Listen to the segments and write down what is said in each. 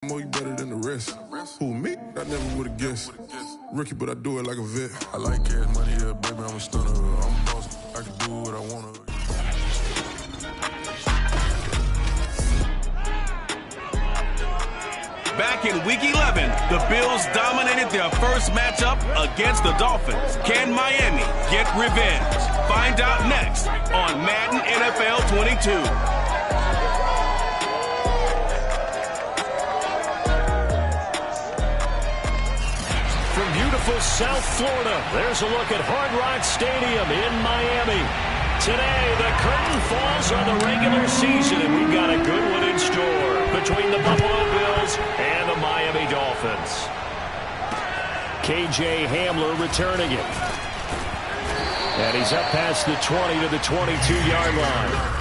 More you better than the rest. Who, me? I never would've guessed. Rookie, but I do it like a vet. I like cash money, yeah, baby, I'm a stunner. I'm a boss, I can do what I wanna. Back in Week 11, the Bills dominated their first matchup against the Dolphins. Can Miami get revenge? Find out next on Madden NFL 22. From beautiful South Florida, there's a look at Hard Rock Stadium in Miami. Today, the curtain falls on the regular season, and we've got a good one in store between the Buffalo Bills and the Miami Dolphins. KJ Hamler returning it. And he's up past the 20 to the 22-yard line.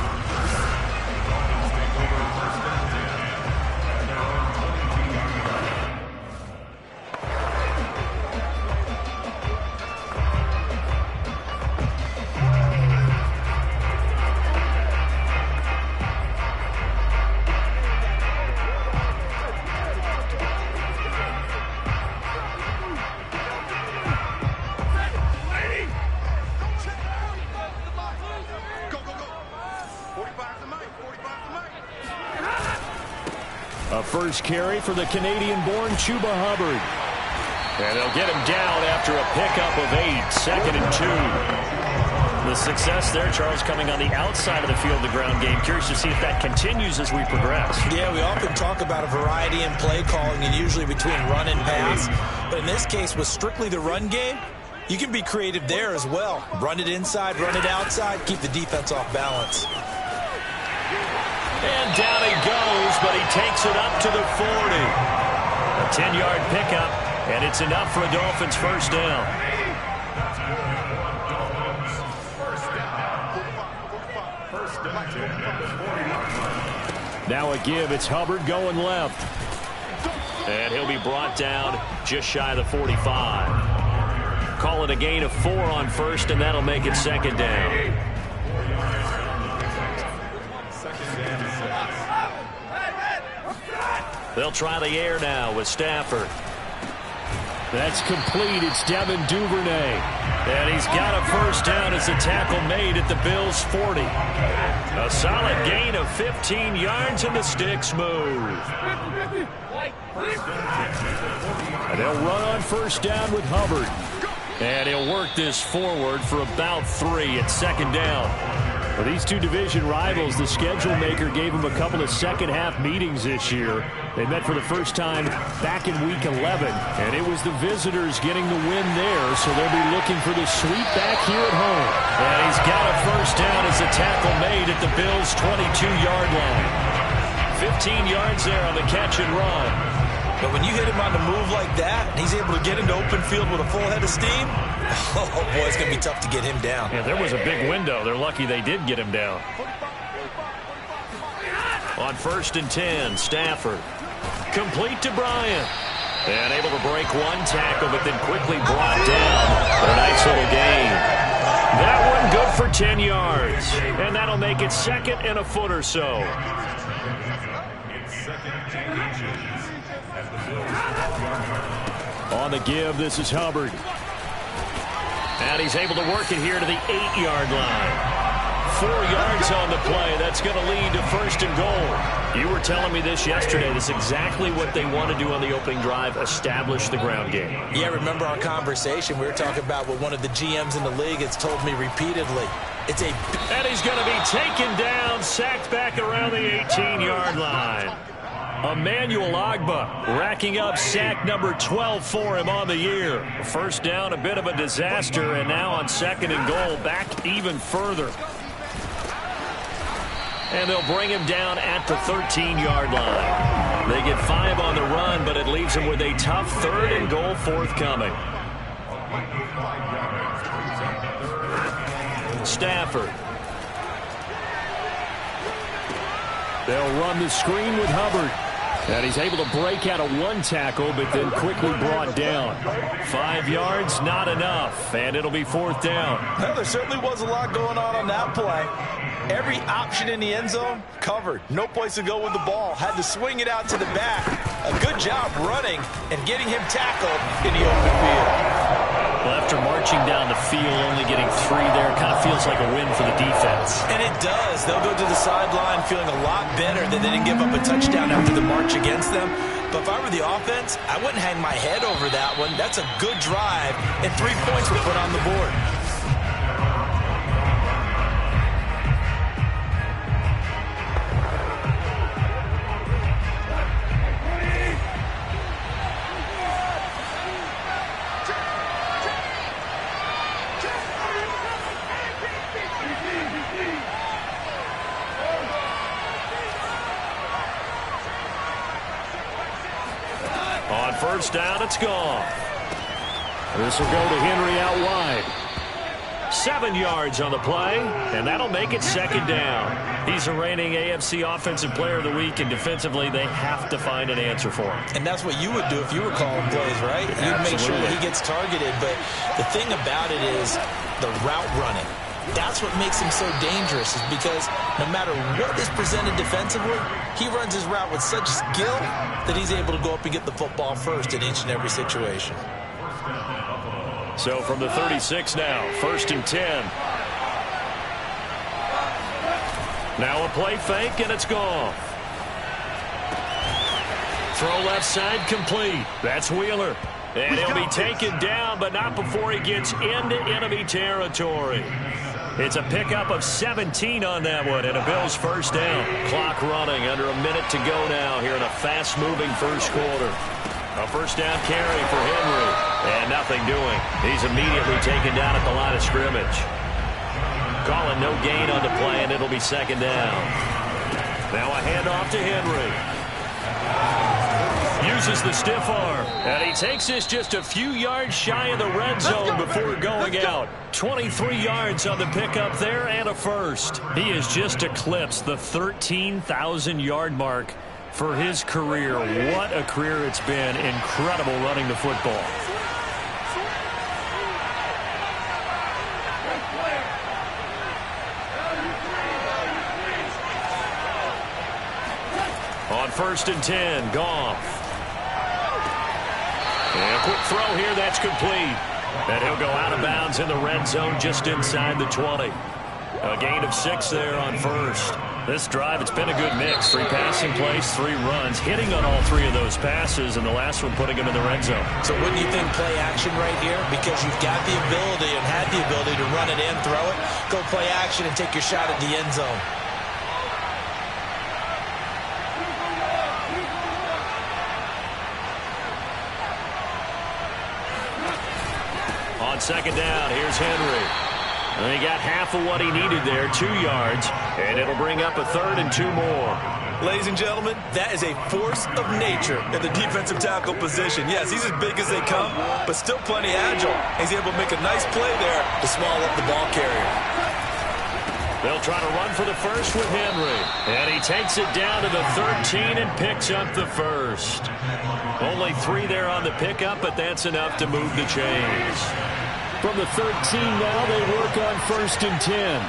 A first carry for the Canadian-born Chuba Hubbard. And they'll get him down after a pickup of 8, 2nd and 2. The success there, Charles, coming on the outside of the field, the ground game. Curious to see if that continues as we progress. Yeah, we often talk about a variety in play calling and usually between run and pass. But in this case, with strictly the run game, you can be creative there as well. Run it inside, run it outside, keep the defense off balance. And down he goes, but he takes it up to the 40. A 10-yard pickup, and it's enough for a Dolphins first down. Now a give, it's Hubbard going left. And he'll be brought down just shy of the 45. Call it a gain of 4 on first, and that'll make it second down. They'll try the air now with Stafford. That's complete. It's Devin Duvernay. And he's got a first down as a tackle made at the Bills' 40. A solid gain of 15 yards, and the sticks move. And they'll run on first down with Hubbard. And he'll work this forward for about 3 at second down. For these two division rivals, the schedule maker gave them a couple of second-half meetings this year. They met for the first time back in Week 11, and it was the visitors getting the win there, so they'll be looking for the sweep back here at home. And he's got a first down as a tackle made at the Bills' 22-yard line. 15 yards there on the catch and run. But when you hit him on the move like that, and he's able to get into open field with a full head of steam, oh, boy, it's going to be tough to get him down. Yeah, there was a big window. They're lucky they did get him down. On 1st and 10, Stafford. Complete to Bryant. And able to break one tackle, but then quickly brought down for a nice little gain. That one good for 10 yards. And that'll make it second and a foot or so. On the give, this is Hubbard. And he's able to work it here to the 8-yard line. 4 yards on the play. That's going to lead to 1st and goal. You were telling me this yesterday. This is exactly what they want to do on the opening drive, establish the ground game. Yeah, remember our conversation. We were talking about what one of the GMs in the league has told me repeatedly. And he's going to be taken down, sacked back around the 18-yard line. Emmanuel Ogbah racking up sack number 12 for him on the year. First down, a bit of a disaster, and now on 2nd and goal, back even further. And they'll bring him down at the 13-yard line. They get 5 on the run, but it leaves them with a tough 3rd and goal forthcoming. Stafford. They'll run the screen with Hubbard. And he's able to break out of one tackle, but then quickly brought down. 5 yards, not enough, and it'll be 4th down. Well, there certainly was a lot going on that play. Every option in the end zone covered. No place to go with the ball. Had to swing it out to the back. A job running and getting him tackled in the open field. Well, after marching down the field, only getting 3 there, kind of feels like a win for the defense. And it does. They'll go to the sideline feeling a lot better that they didn't give up a touchdown after the march against them. But if I were the offense, I wouldn't hang my head over that one. That's a good drive, and 3 points were put on the board. On first down, it's gone. This will go to Henry out wide. 7 yards on the play, and that'll make it second down. He's the reigning AFC Offensive Player of the Week, and defensively, they have to find an answer for him. And that's what you would do if you were calling plays, right? You'd make sure that he gets targeted. But the thing about it is the route running. That's what makes him so dangerous, is because no matter what is presented defensively, he runs his route with such skill that he's able to go up and get the football first in each and every situation. So from the 36 now, 1st and 10. Now a play fake, and it's gone. Throw left side complete. That's Wheeler. And he'll be taken down, but not before he gets into enemy territory. It's a pickup of 17 on that one, and a Bills first down. Clock running, under a minute to go now here in a fast-moving first quarter. A first down carry for Henry, and nothing doing. He's immediately taken down at the line of scrimmage. Calling no gain on the play, and it'll be second down. Now a handoff to Henry. Uses the stiff arm, and he takes this just a few yards shy of the red zone before going out. 23 yards on the pickup there and a first. He has just eclipsed the 13,000-yard mark for his career. What a career it's been. Incredible running the football. On 1st and 10, Goff. And a quick throw here, that's complete. And he'll go out of bounds in the red zone just inside the 20. A gain of 6 there on first. This drive, it's been a good mix. 3 passing plays, 3 runs, hitting on all 3 of those passes, and the last one putting him in the red zone. So wouldn't you think play action right here? Because you've got the ability and had the ability to run it in, throw it, go play action, and take your shot at the end zone. On second down, here's Henry. And he got half of what he needed there, 2 yards, and it'll bring up a 3rd and 2 more. Ladies and gentlemen, that is a force of nature in the defensive tackle position. Yes, he's as big as they come, but still plenty agile. He's able to make a nice play there to swallow up the ball carrier. They'll try to run for the first with Henry. And he takes it down to the 13 and picks up the first. Only 3 there on the pickup, but that's enough to move the chains. From the 13 now, they work on 1st and 10.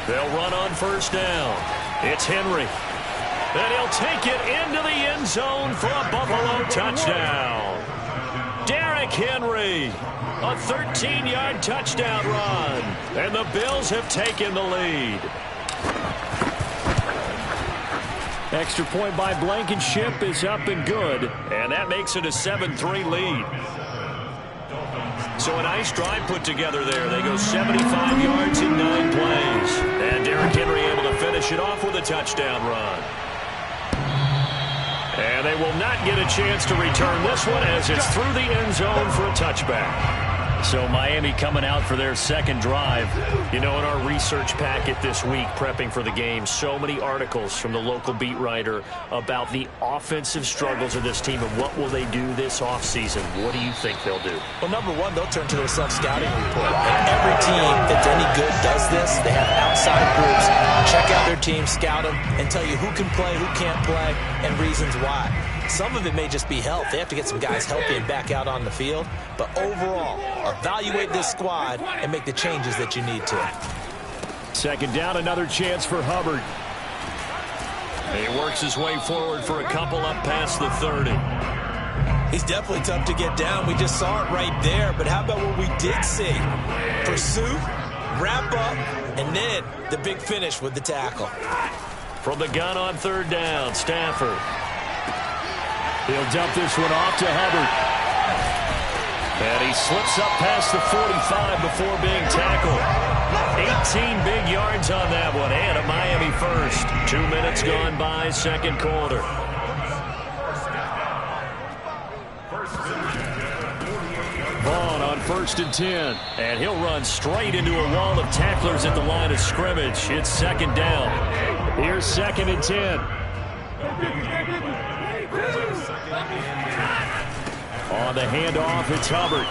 They'll run on 1st down. It's Henry. And he'll take it into the end zone for a Buffalo touchdown. Derrick Henry, a 13-yard touchdown run. And the Bills have taken the lead. Extra point by Blankenship is up and good. And that makes it a 7-3 lead. So a nice drive put together there. They go 75 yards in 9 plays. And Derrick Henry able to finish it off with a touchdown run. And they will not get a chance to return this one as it's through the end zone for a touchback. So Miami coming out for their second drive. You know, in our research packet this week, prepping for the game, so many articles from the local beat writer about the offensive struggles of this team and what will they do this offseason. What do you think they'll do? Well, number one, they'll turn to their self-scouting report. And every team that's any good does this. They have outside groups. Check out their team, scout them, and tell you who can play, who can't play, and reasons why. Some of it may just be health. They have to get some guys healthy and back out on the field. But overall, evaluate this squad and make the changes that you need to. second down, another chance for Hubbard. He works his way forward for a couple up past the 30. He's definitely tough to get down. We just saw it right there. But how about what we did see? Pursuit, wrap up, and then the big finish with the tackle. From the gun on third down, Stafford. He'll dump this one off to Hubbard. And he slips up past the 45 before being tackled. 18 big yards on that one, and a Miami first. 2 minutes gone by, second quarter. Vaughn on 1st and 10. And he'll run straight into a wall of tacklers at the line of scrimmage. It's second down. Here's 2nd and 10. On the handoff, it's Hubbard.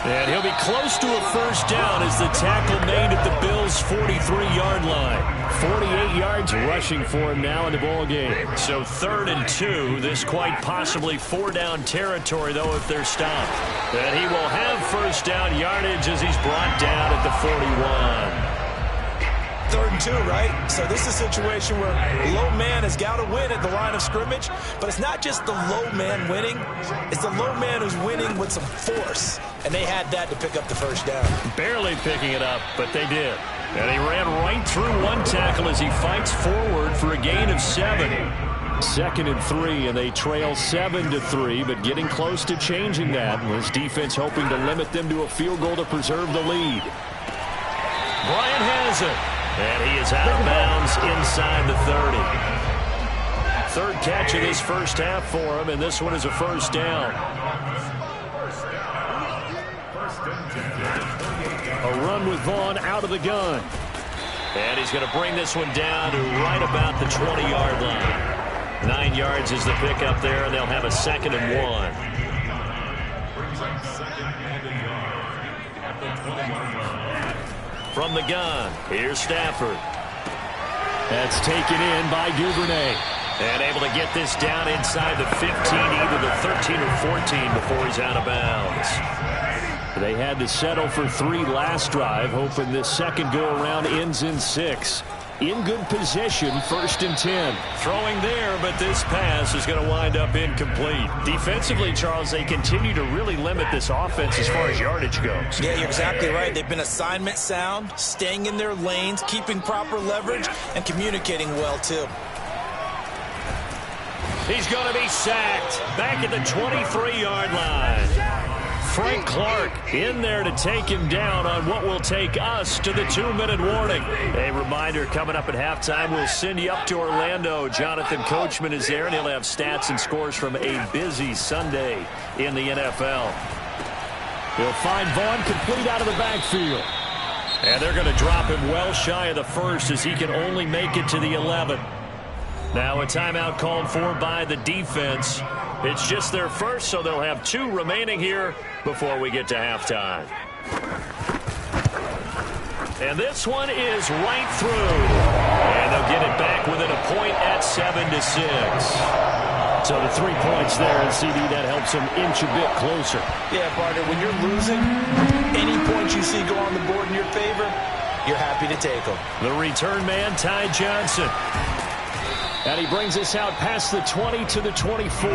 And he'll be close to a first down as the tackle made at the Bills' 43-yard line. 48 yards rushing for him now in the ballgame. So 3rd and 2. This quite possibly 4-down territory, though, if they're stopped. And he will have first down yardage as he's brought down at the 41. 3rd and 2, right? So this is a situation where low man has got to win at the line of scrimmage, but it's not just the low man winning. It's the low man who's winning with some force, and they had that to pick up the first down. Barely picking it up, but they did. And he ran right through one tackle as he fights forward for a gain of 7. 2nd and 3, and they trail 7-3, but getting close to changing that. And this defense hoping to limit them to a field goal to preserve the lead. Bryant has it. And he is out of bounds inside the 30. 3rd catch of this first half for him, and this one is a first down. A run with Vaughn out of the gun. And he's going to bring this one down to right about the 20-yard line. 9 yards is the pickup there, and they'll have a 2nd and 1. From the gun, here's Stafford. That's taken in by Duvernay. And able to get this down inside the 15, either the 13 or 14 before he's out of bounds. They had to settle for 3 last drive, hoping this second go-around ends in 6. In good position, 1st and 10. Throwing there, but this pass is going to wind up incomplete. Defensively, Charles, they continue to really limit this offense as far as yardage goes. Yeah, you're exactly right. They've been assignment sound, staying in their lanes, keeping proper leverage, and communicating well, too. He's going to be sacked back at the 23-yard line. Frank Clark in there to take him down on what will take us to the 2-minute warning. A reminder, coming up at halftime, we'll send you up to Orlando. Jonathan Coachman is there, and he'll have stats and scores from a busy Sunday in the NFL. He'll find Vaughn complete out of the backfield. And they're going to drop him well shy of the 1st as he can only make it to the 11. Now a timeout called for by the defense. It's just their first, so they'll have 2 remaining here before we get to halftime. And this one is right through. And they'll get it back within a point at 7-6. So the 3 points there, and CD, that helps them inch a bit closer. Yeah, partner, when you're losing, any points you see go on the board in your favor, you're happy to take them. The return man, Ty Johnson. And he brings us out past the 20 to the 24.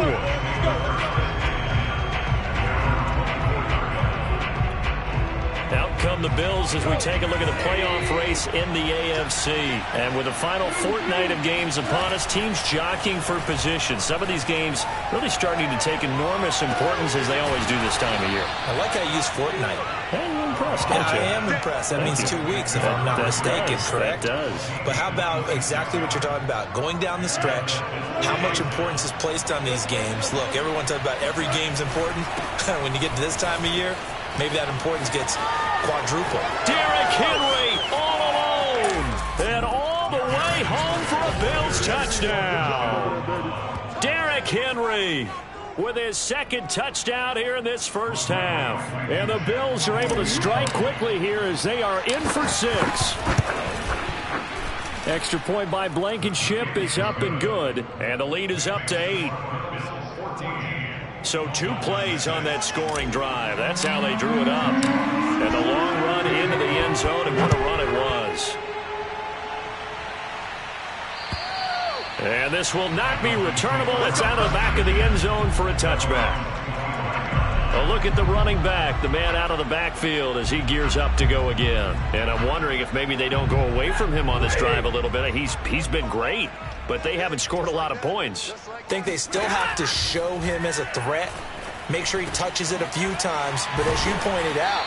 Out come the Bills as we take a look at the playoff race in the AFC. And with the final fortnight of games upon us, teams jockeying for position. Some of these games really starting to take enormous importance as they always do this time of year. I like how you use fortnight. Hey, you're impressed, Yeah, aren't you? I am impressed. That means 2 weeks, if I'm not mistaken, correct? That does. But how about exactly what you're talking about? Going down the stretch, how much importance is placed on these games? Look, everyone talks about every game's important. When you get to this time of year, maybe that importance gets quadrupled. Derrick Henry all alone. And all the way home for a Bills touchdown. Derrick Henry with his 2nd touchdown here in this first half. And the Bills are able to strike quickly here as they are in for 6. Extra point by Blankenship is up and good. And the lead is up to 8. So 2 plays on that scoring drive. That's how they drew it up. And the long run into the end zone, and what a run it was. And this will not be returnable. It's out of the back of the end zone for a touchback. A look at the running back, the man out of the backfield as he gears up to go again. And I'm wondering if maybe they don't go away from him on this drive a little bit. He's been great, but they haven't scored a lot of points. I think they still have to show him as a threat. Make sure he touches it a few times. But as you pointed out,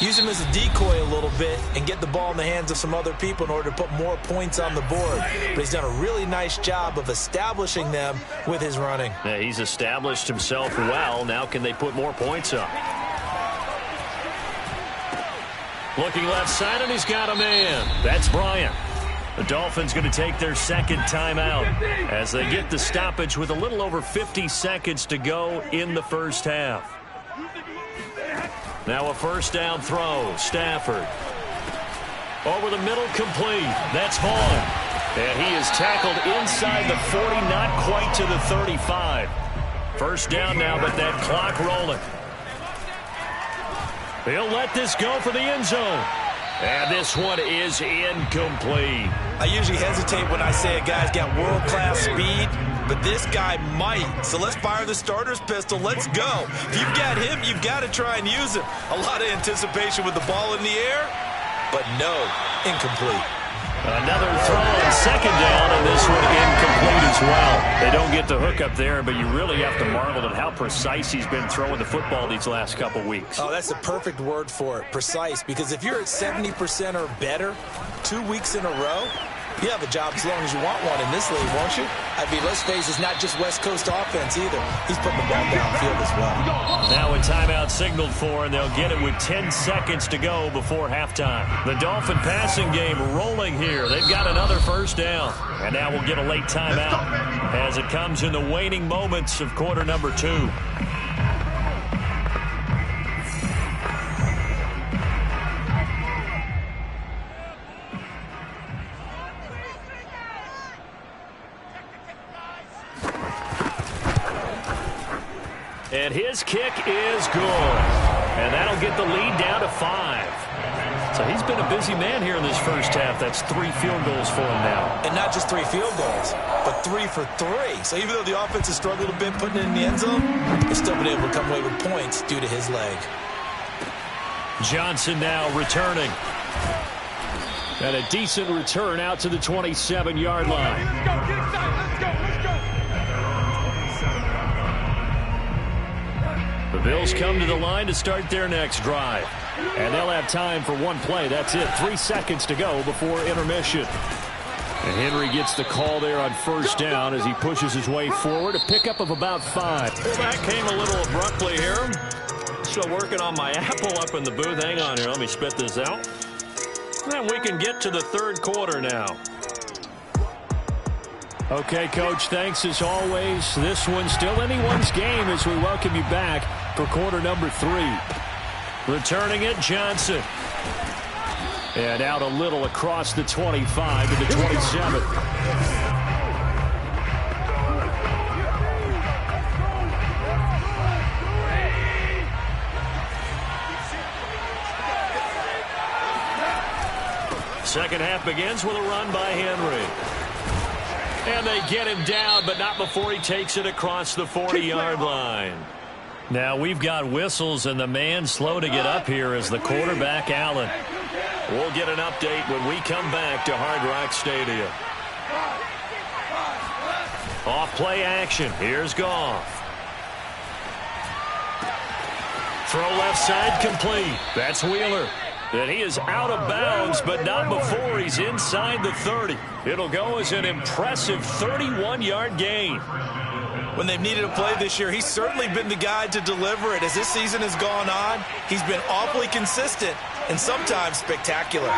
use him as a decoy a little bit and get the ball in the hands of some other people in order to put more points on the board. But he's done a really nice job of establishing them with his running. Yeah, he's established himself well. Now can they put more points up? Looking left side, and he's got a man. That's Bryant. The Dolphins going to take their second timeout as they get the stoppage with a little over 50 seconds to go in the first half. Now a first down throw. Stafford. Over the middle, complete. That's Vaughn. And he is tackled inside the 40, not quite to the 35. First down now, but that clock rolling. He'll let this go for the end zone. And this one is incomplete. I usually hesitate when I say a guy's got world-class speed, but this guy might. So let's fire the starter's pistol. Let's go. If you've got him, you've got to try and use him. A lot of anticipation with the ball in the air, but no, incomplete. Another throw on second down, and this one incomplete as well. They don't get the hook up there, but you really have to marvel at how precise he's been throwing the football these last couple weeks. Oh, that's the perfect word for it, precise, because if you're at 70% or better 2 weeks in a row, you have a job as long as you want one in this league, won't you? I mean, let's face it, it's not just West Coast offense either. He's putting the ball downfield as well. Now a timeout signaled for, and they'll get it with 10 seconds to go before halftime. The Dolphin passing game rolling here. They've got another first down. And now we'll get a late timeout as it comes in the waning moments of quarter number 2. And his kick is good. And that'll get the lead down to 5. So he's been a busy man here in this first half. That's 3 field goals for him now. And not just 3 field goals, but 3 for 3. So even though the offense has struggled a bit putting it in the end zone, they've still been able to come away with points due to his leg. Johnson now returning. And a decent return out to the 27-yard line. Let's go, get inside. Let's go. The Bills come to the line to start their next drive. And they'll have time for one play. That's it. 3 seconds to go before intermission. And Henry gets the call there on first down as he pushes his way forward. A pickup of about 5. Well, that came a little abruptly here. Still working on my apple up in the booth. Hang on here. Let me spit this out. And we can get to the third quarter now. Okay, Coach, thanks as always. This one's still anyone's game as we welcome you back for quarter number 3. Returning it, Johnson. And out a little across the 25 to the 27. Second half begins with a run by Henry. And they get him down, but not before he takes it across the 40-yard line. Now we've got whistles, and the man slow to get up here is the quarterback, Allen. We'll get an update when we come back to Hard Rock Stadium. Off play action. Here's Goff. Throw left side complete. That's Wheeler. And he is out of bounds, but not before he's inside the 30. It'll go as an impressive 31-yard gain. When they've needed a play this year, he's certainly been the guy to deliver it. As this season has gone on, he's been awfully consistent and sometimes spectacular.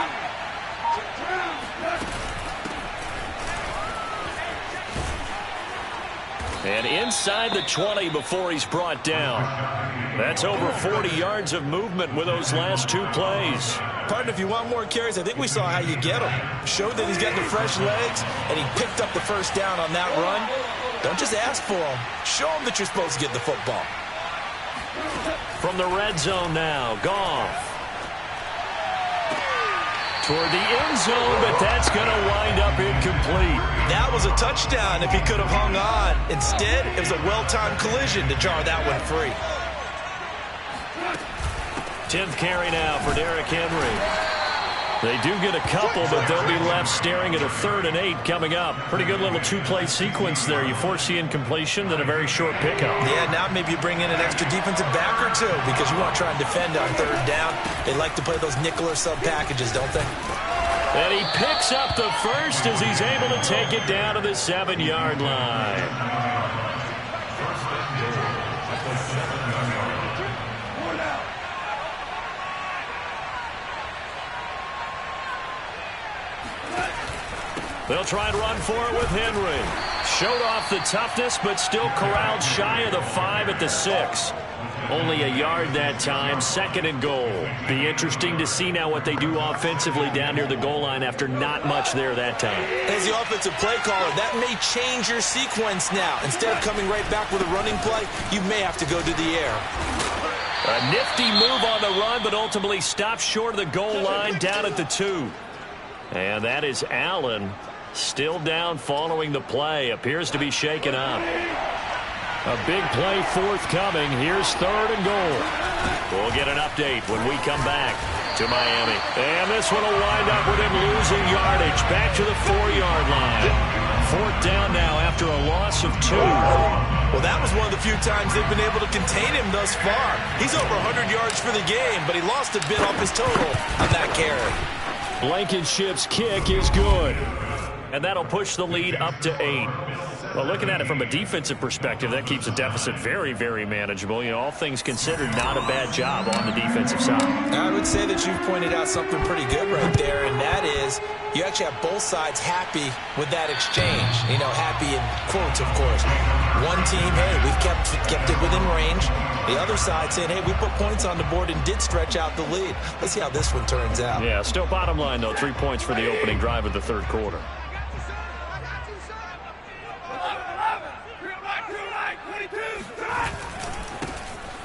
And inside the 20 before he's brought down. That's over 40 yards of movement with those last 2 plays. Partner, if you want more carries, I think we saw how you get them. Showed that he's got the fresh legs, and he picked up the first down on that run. Don't just ask for them. Show them that you're supposed to get the football. From the red zone now, Goff. toward the end zone, but that's going to wind up incomplete. That was a touchdown if he could have hung on. Instead, it was a well-timed collision to jar that one free. 10th carry now for Derrick Henry. They do get a couple, but they'll be left staring at a 3rd and 8 coming up. Pretty good little 2-play sequence there. You force the incompletion, then a very short pickup. Yeah, now maybe you bring in an extra defensive back or two because you want to try and defend on 3rd down. They like to play those nickel or sub packages, don't they? And he picks up the first as he's able to take it down to the 7-yard line. They'll try and run for it with Henry. Showed off the toughness, but still corralled shy of the 5 at the 6. Only a yard that time, 2nd and goal. Be interesting to see now what they do offensively down near the goal line after not much there that time. As the offensive play caller, that may change your sequence now. Instead of coming right back with a running play, you may have to go to the air. A nifty move on the run, but ultimately stopped short of the goal line down at the 2. And that is Allen. Still down following the play. Appears to be shaken up. A big play forthcoming. Here's 3rd and goal. We'll get an update when we come back to Miami. And this one will wind up with him losing yardage. Back to the 4-yard line. 4th down now after a loss of 2. Well, that was one of the few times they've been able to contain him thus far. He's over 100 yards for the game, but he lost a bit off his total on that carry. Blankenship's kick is good. And that'll push the lead up to 8. Well, looking at it from a defensive perspective, that keeps the deficit very, very manageable. You know, all things considered, not a bad job on the defensive side. I would say that you've pointed out something pretty good right there, and that is you actually have both sides happy with that exchange. You know, happy in quotes, of course. One team, hey, we've kept it within range. The other side saying, hey, we put points on the board and did stretch out the lead. Let's see how this one turns out. Yeah, still bottom line, though, 3 points for the opening drive of the 3rd quarter.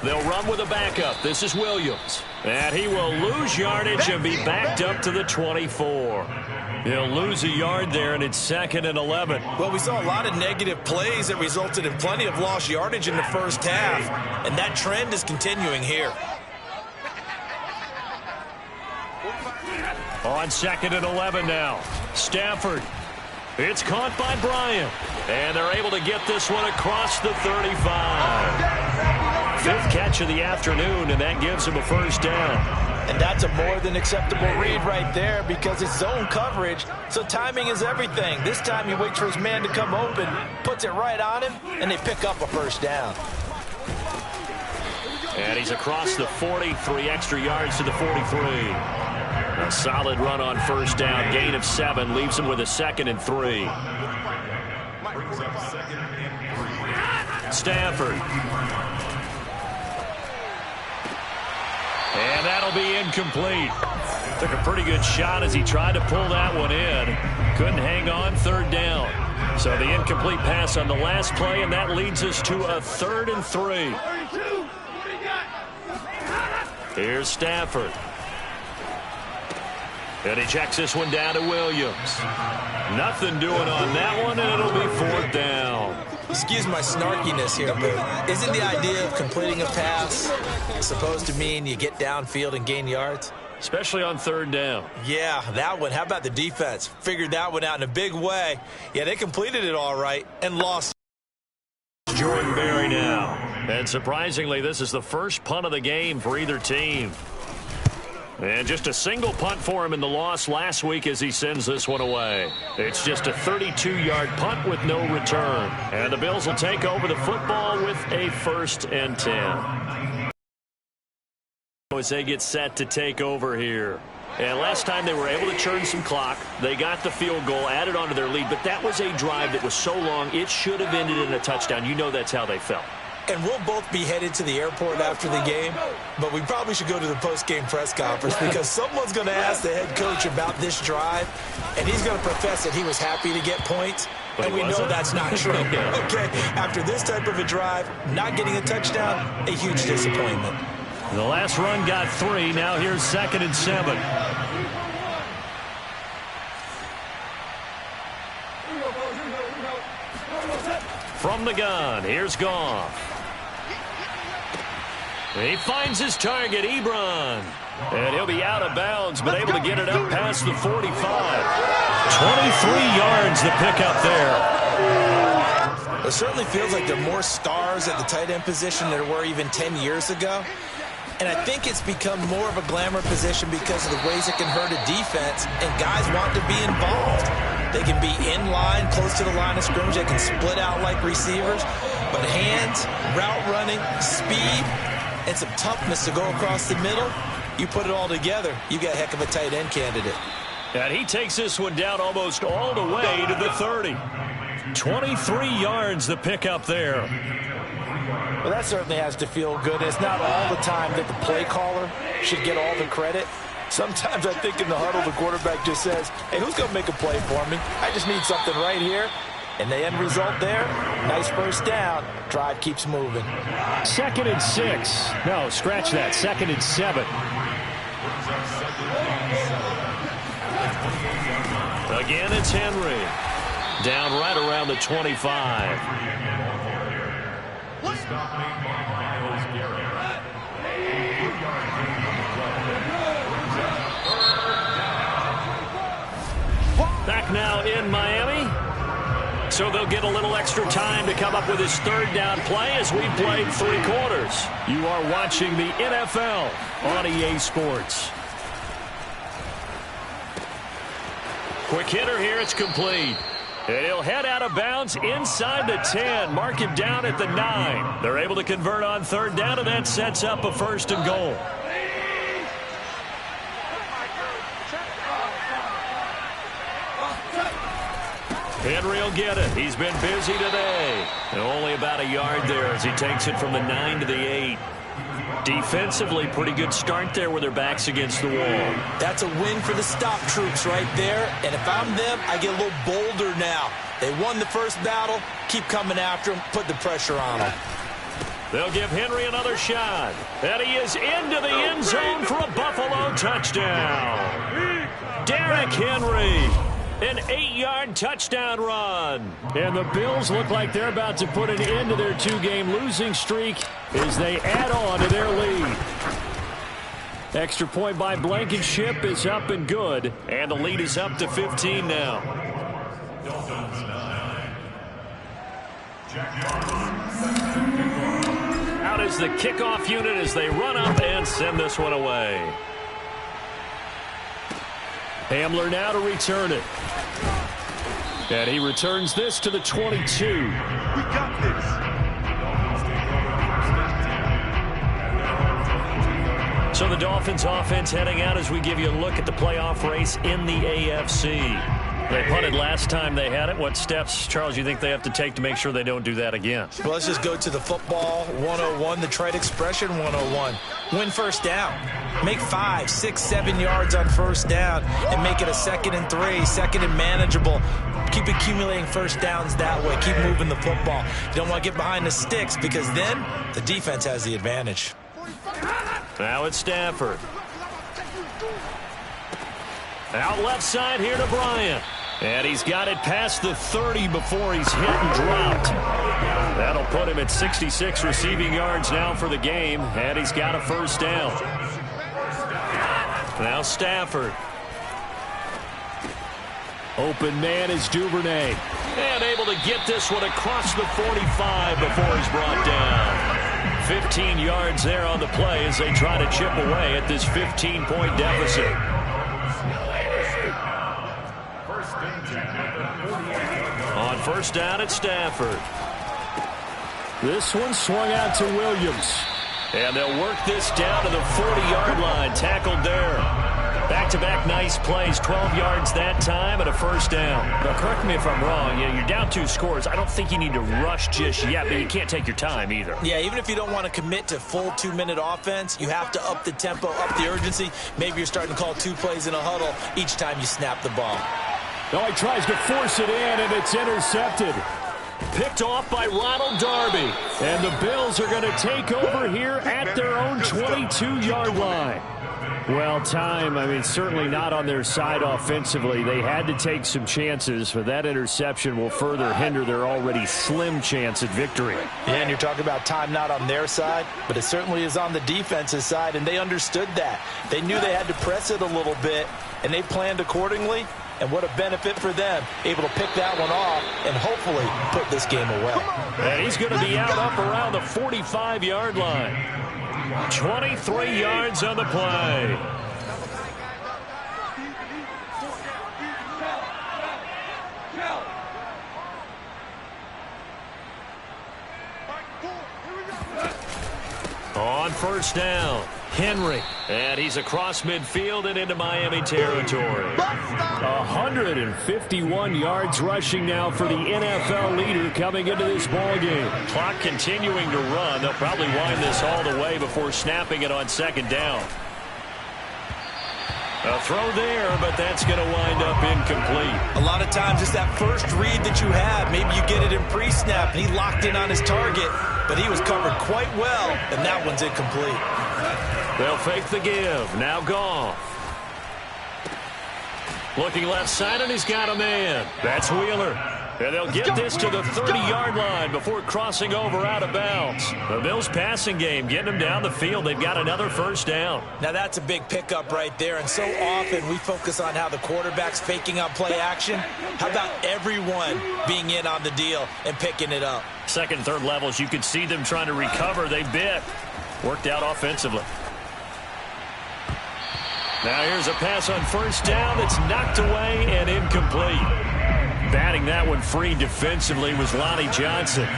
They'll run with a backup. This is Williams. And he will lose yardage and be backed up to the 24. He'll lose a yard there, and it's 2nd and 11. Well, we saw a lot of negative plays that resulted in plenty of lost yardage in the first half, and that trend is continuing here. On 2nd and 11 now. Stafford. It's caught by Bryant. And they're able to get this one across the 35. 5th catch of the afternoon, and that gives him a 1st down. And that's a more than acceptable read right there because it's zone coverage, so timing is everything. This time he waits for his man to come open, puts it right on him, and they pick up a 1st down. And he's across the 40, 3 extra yards to the 43. A solid run on 1st down, gain of 7, leaves him with a 2nd and 3. Stafford. And that'll be incomplete. Took a pretty good shot as he tried to pull that one in. Couldn't hang on, 3rd down. So the incomplete pass on the last play, and that leads us to a 3rd and 3. Here's Stafford. And he checks this one down to Williams. Nothing doing on that one, and it'll be 4th down. Excuse my snarkiness here, but isn't the idea of completing a pass supposed to mean you get downfield and gain yards? Especially on 3rd down. Yeah, that one. How about the defense? Figured that one out in a big way. Yeah, they completed it all right and lost. Jordan Berry now. And surprisingly, this is the first punt of the game for either team. And just a single punt for him in the loss last week as he sends this one away. It's just a 32-yard punt with no return. And the Bills will take over the football with a 1st and 10. As they get set to take over here. And last time they were able to churn some clock. They got the field goal, added on to their lead. But that was a drive that was so long, it should have ended in a touchdown. You know that's how they felt. And we'll both be headed to the airport after the game, but we probably should go to the post-game press conference because someone's going to ask the head coach about this drive, and he's going to profess that he was happy to get points, and we know that's not true. Okay, after this type of a drive, not getting a touchdown, a huge disappointment. The last run got 3. Now here's 2nd and 7. From the gun, here's Goff. He finds his target, Ebron. And he'll be out of bounds, but able to get it up past the 45. 23 yards the pickup there. It certainly feels like there are more stars at the tight end position than there were even 10 years ago. And I think it's become more of a glamour position because of the ways it can hurt a defense, and guys want to be involved. They can be in line, close to the line of scrimmage. They can split out like receivers. But hands, route running, speed, and some toughness to go across the middle, you put it all together, you got a heck of a tight end candidate. And he takes this one down almost all the way to the 30. 23 yards the pickup there. Well, that certainly has to feel good. It's not all the time that the play caller should get all the credit. Sometimes I think in the huddle, the quarterback just says, hey, who's going to make a play for me? I just need something right here. And the end result there, nice first down. Drive keeps moving. 2nd and 6. No, scratch that. 2nd and 7. Again, it's Henry. Down right around the 25. Back now in Miami. So they'll get a little extra time to come up with his 3rd down play as we've played 3 quarters. You are watching the NFL on EA Sports. Quick hitter here, it's complete. And he'll head out of bounds inside the 10. Mark him down at the 9. They're able to convert on 3rd down, and that sets up a 1st and goal. Henry will get it. He's been busy today. And only about a yard there as he takes it from the 9 to the 8. Defensively, pretty good start there with their backs against the wall. That's a win for the stop troops right there. And if I'm them, I get a little bolder now. They won the first battle. Keep coming after them. Put the pressure on them. They'll give Henry another shot. And he is into the end zone for a Buffalo touchdown. Derrick Henry. An 8-yard touchdown run. And the Bills look like they're about to put an end to their 2-game losing streak as they add on to their lead. Extra point by Blankenship is up and good. And the lead is up to 15 now. Out is the kickoff unit as they run up and send this one away. Hamler now to return it. And he returns this to the 22. We got this. So the Dolphins offense heading out as we give you a look at the playoff race in the AFC. They punted last time they had it. What steps, Charles, you think they have to take to make sure they don't do that again? Well, let's just go to the football 101, the trade expression 101. Win first down. Make 5, 6, 7 yards on first down and make it a 2nd and 3, 2nd and manageable. Keep accumulating first downs that way. Keep moving the football. You don't want to get behind the sticks because then the defense has the advantage. Now it's Stafford. Out left side here to Bryant. And he's got it past the 30 before he's hit and dropped. That'll put him at 66 receiving yards now for the game. And he's got a first down. Now Stafford. Open man is Duvernay. And able to get this one across the 45 before he's brought down. 15 yards there on the play as they try to chip away at this 15-point deficit. On first down at Stafford. This one swung out to Williams. And they'll work this down to the 40-yard line. Tackled there. Back-to-back nice plays. 12 yards that time and a first down. Now, correct me if I'm wrong. You're down 2 scores. I don't think you need to rush just yet, but you can't take your time either. Yeah, even if you don't want to commit to full 2-minute offense, you have to up the tempo, up the urgency. Maybe you're starting to call 2 plays in a huddle each time you snap the ball. No, he tries to force it in, and it's intercepted. Picked off by Ronald Darby. And the Bills are going to take over here at their own 22-yard line. Well, time, certainly not on their side offensively. They had to take some chances, but that interception will further hinder their already slim chance at victory. Yeah, and you're talking about time not on their side, but it certainly is on the defense's side, and they understood that. They knew they had to press it a little bit, and they planned accordingly, and what a benefit for them, able to pick that one off and hopefully put this game away. And he's going to be out up around the 45-yard line. 23 yards on the play. On first down, Henry. And he's across midfield and into Miami territory. 151 yards rushing now for the NFL leader coming into this ball game. Clock continuing to run. They'll probably wind this all the way before snapping it on second down. A throw there, but that's going to wind up incomplete. A lot of times it's that first read that you have. Maybe you get it in pre-snap, and he locked in on his target, but he was covered quite well, and that one's incomplete. They'll fake the give. Now Goff. Looking left side, and he's got a man. That's Wheeler. And they'll get this to the 30-yard line before crossing over out of bounds. The Bills' passing game getting them down the field. They've got another first down. Now that's a big pickup right there, and so often we focus on how the quarterback's faking on play action. How about everyone being in on the deal and picking it up? Second, third levels, you could see them trying to recover. They bit. Worked out offensively. Now here's a pass on first down that's knocked away and incomplete. Batting that one free defensively was Lonnie Johnson.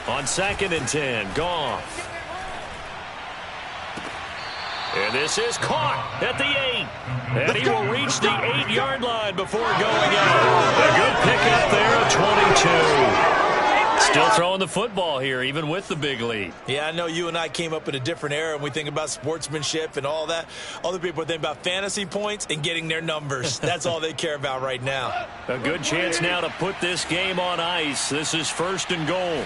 On second and 10, Goff. And this is caught at the 8. And he will reach the 8-yard line before going out. A good pickup there at 22. Still throwing the football here, even with the big lead. Yeah, I know you and I came up in a different era, and we think about sportsmanship and all that. Other people think about fantasy points and getting their numbers. That's all they care about right now. A good chance now to put this game on ice. This is first and goal.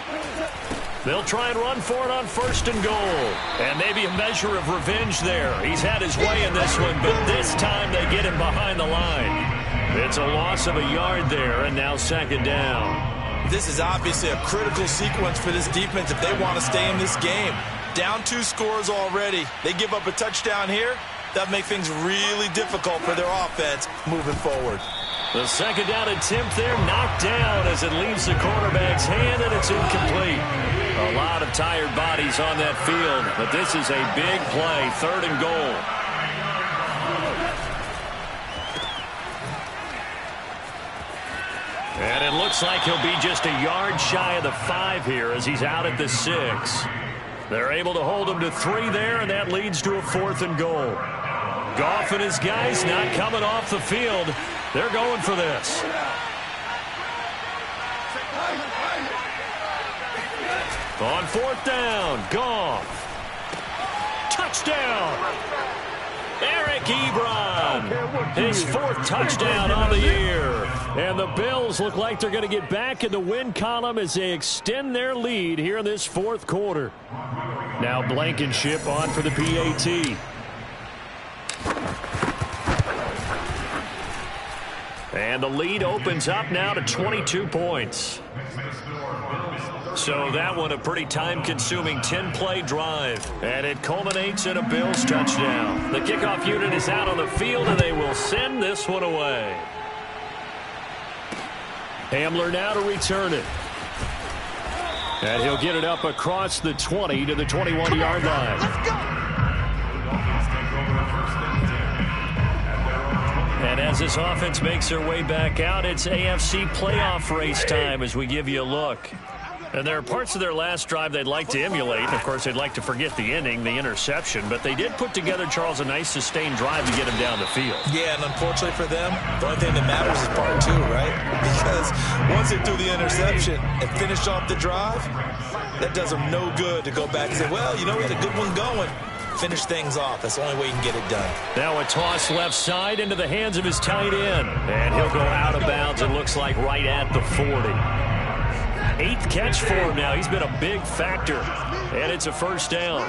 They'll try and run for it on first and goal. And maybe a measure of revenge there. He's had his way in this one, but this time they get him behind the line. It's a loss of a yard there, and now second down. This is obviously a critical sequence for this defense if they want to stay in this game. Down 2 scores already. They give up a touchdown here. That make things really difficult for their offense moving forward. The second down attempt there knocked down as it leaves the quarterback's hand, and it's incomplete. A lot of tired bodies on that field, but this is a big play, third and goal. And it looks like he'll be just a yard shy of the 5 here as he's out at the 6. They're able to hold him to 3 there, and that leads to a 4th and goal. Goff and his guys not coming off the field. They're going for this. On 4th down, Goff. Touchdown! Eric Ebron, his 4th touchdown on the year. And the Bills look like they're going to get back in the win column as they extend their lead here in this 4th quarter. Now Blankenship on for the PAT. And the lead opens up now to 22 points. So that one a pretty time-consuming 10-play drive. And it culminates in a Bills touchdown. The kickoff unit is out on the field, and they will send this one away. Hamler now to return it. And he'll get it up across the 20 to the 21-yard line. And as this offense makes their way back out, it's AFC playoff race time as we give you a look. And there are parts of their last drive they'd like to emulate. And of course, they'd like to forget the inning, the interception. But they did put together, Charles, a nice sustained drive to get him down the field. Yeah, and unfortunately for them, the only thing that matters is part 2, right? Because once they threw the interception and finished off the drive, that does them no good to go back and say, well, you know, we had a good one going. Finish things off. That's the only way you can get it done. Now a toss left side into the hands of his tight end. And he'll go out of bounds, it looks like, right at the 40. 8th catch for him now. He's been a big factor, and it's a first down.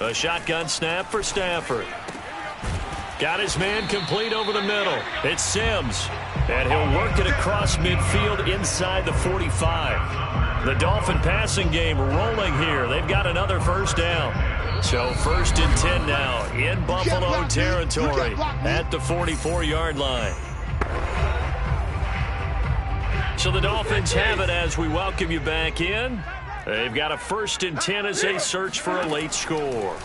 A shotgun snap for Stafford. Got his man complete over the middle. It's Sims, and he'll work it across midfield inside the 45. The Dolphin passing game rolling here. They've got another first down. So 1st and 10 now in Buffalo territory at the 44-yard line. So the Dolphins have it as we welcome you back in. They've got a 1st and 10 as they search for a late score.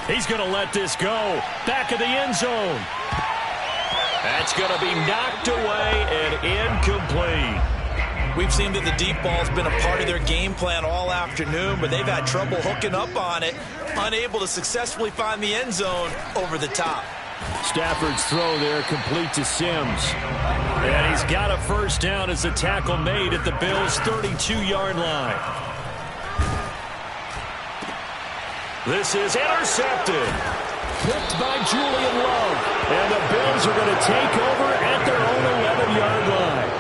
He's going to let this go. Back of the end zone. That's going to be knocked away and incomplete. We've seen that the deep ball's been a part of their game plan all afternoon, but they've had trouble hooking up on it, unable to successfully find the end zone over the top. Stafford's throw there complete to Sims. And he's got a first down as the tackle made at the Bills' 32-yard line. This is intercepted. Picked by Julian Love. And the Bills are going to take over at their own 11-yard line.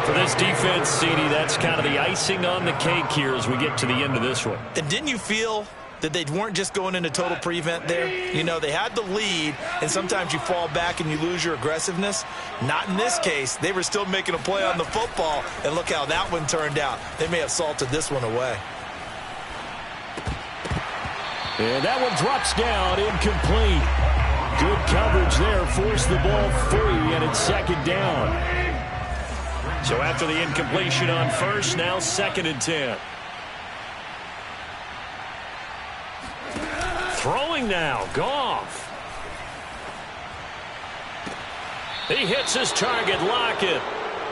For this defense, CD, that's kind of the icing on the cake here as we get to the end of this one. And didn't you feel that they weren't just going into total prevent there? You know, they had the lead, and sometimes you fall back and you lose your aggressiveness. Not in this case. They were still making a play on the football, and look how that one turned out. They may have salted this one away. And that one drops down, incomplete. Good coverage there, forced the ball free, and it's 2nd down. So after the incompletion on 1st, now 2nd and 10. Throwing now, Goff. He hits his target, Lockett.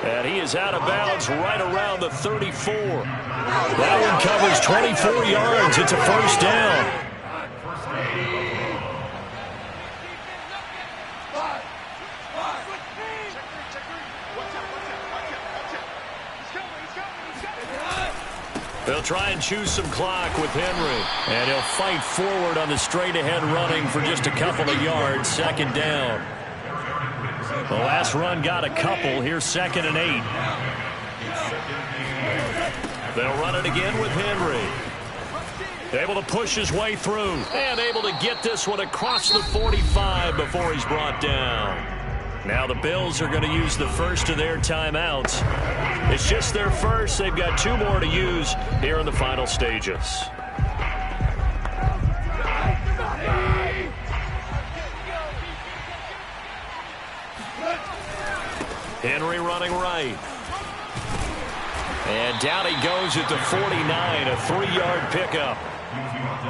And he is out of bounds right around the 34. That one covers 24 yards. It's a first down. They'll try and choose some clock with Henry. And he'll fight forward on the straight-ahead running for just a couple of yards. 2nd down. The last run got a couple. Here's 2nd and 8. They'll run it again with Henry. Able to push his way through. And able to get this one across the 45 before he's brought down. Now the Bills are going to use the first of their timeouts. It's just their first. They've got 2 more to use here in the final stages. Henry running right. And down he goes at the 49, a 3-yard pickup.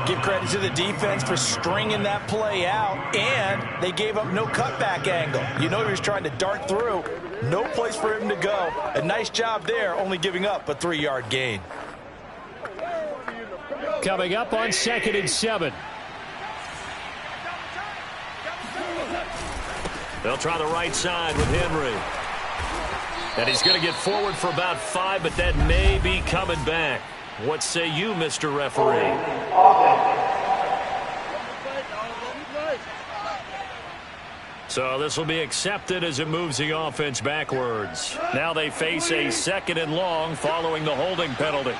Give credit to the defense for stringing that play out, and they gave up no cutback angle. You know he was trying to dart through. No place for him to go. A nice job there, only giving up a 3-yard gain. Coming up on 2nd and 7. They'll try the right side with Henry. And he's going to get forward for about 5, but that may be coming back. What say you, Mr. Referee? So this will be accepted as it moves the offense backwards. Now they face a 2nd and long following the holding penalty.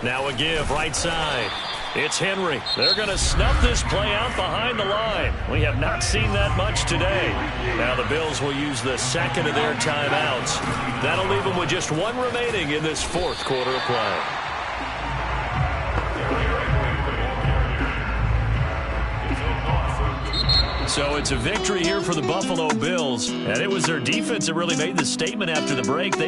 Now a give right side. It's Henry. They're going to snuff this play out behind the line. We have not seen that much today. Now the Bills will use the 2nd of their timeouts. That'll leave them with just 1 remaining in this 4th quarter of play. So it's a victory here for the Buffalo Bills. And it was their defense that really made the statement after the break. They